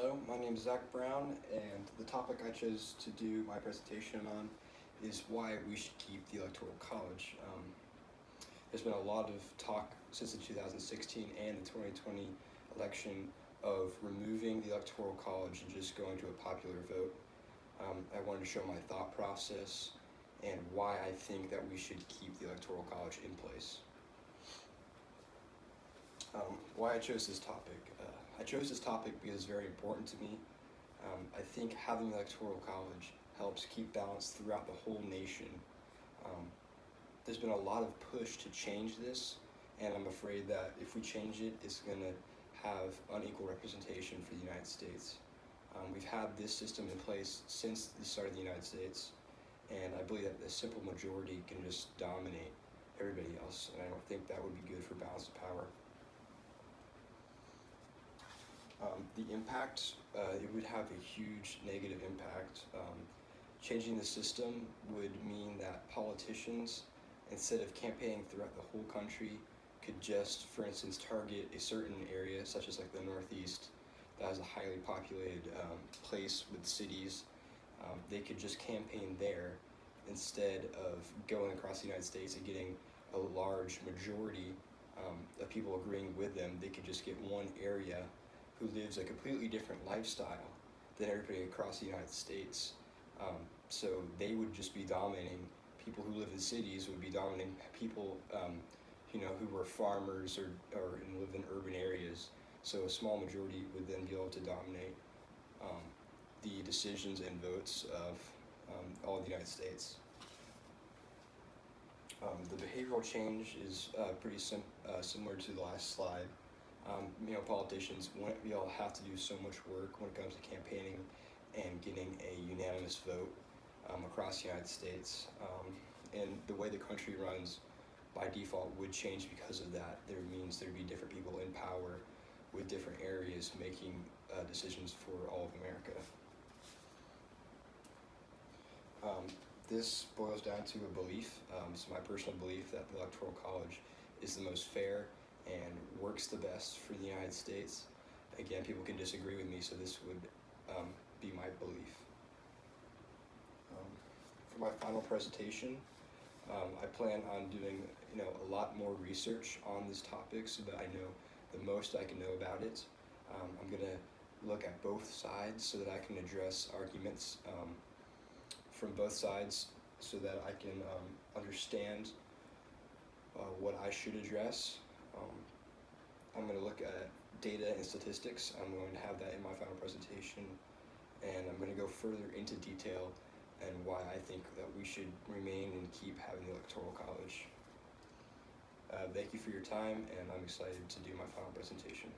Hello, my name is Zach Brown, and the topic I chose to do my presentation on is why we should keep the Electoral College. There's been a lot of talk since the 2016 and the 2020 election of removing the Electoral College and just going to a popular vote. I wanted to show my thought process and why I think that we should keep the Electoral College in place. Why I chose this topic. I chose this topic because it's very important to me. I think having the Electoral College helps keep balance throughout the whole nation. There's been a lot of push to change this, and I'm afraid that if we change it, it's going to have unequal representation for the United States. We've had this system in place since the start of the United States, and I believe that the simple majority can just dominate everybody else, and I don't think that would be good for balance of power. The impact, it would have a huge negative impact. Changing the system would mean that politicians, instead of campaigning throughout the whole country, could just, for instance, target a certain area, such as like the Northeast, that has a highly populated place with cities. They could just campaign there instead of going across the United States and getting a large majority of people agreeing with them. They could just get one area who lives a completely different lifestyle than everybody across the United States. So they would just be dominating. People who live in cities would be dominating people, who were farmers or live in urban areas. So a small majority would then be able to dominate the decisions and votes of all of the United States. The behavioral change is pretty similar to the last slide. Politicians wouldn't be able to have to do so much work when it comes to campaigning and getting a unanimous vote across the United States. And the way the country runs by default would change because of that. There means there'd be different people in power with different areas making decisions for all of America. This boils down to a belief. It's my personal belief that the Electoral College is the most fair and works the best for the United States. Again, people can disagree with me, so this would be my belief. For my final presentation, I plan on doing a lot more research on this topic so that I know the most I can know about it. I'm going to look at both sides so that I can address arguments from both sides so that I can understand what I should address. I'm going to look at data and statistics. I'm going to have that in my final presentation, and I'm going to go further into detail and why I think that we should remain and keep having the Electoral College. Thank you for your time, and I'm excited to do my final presentation.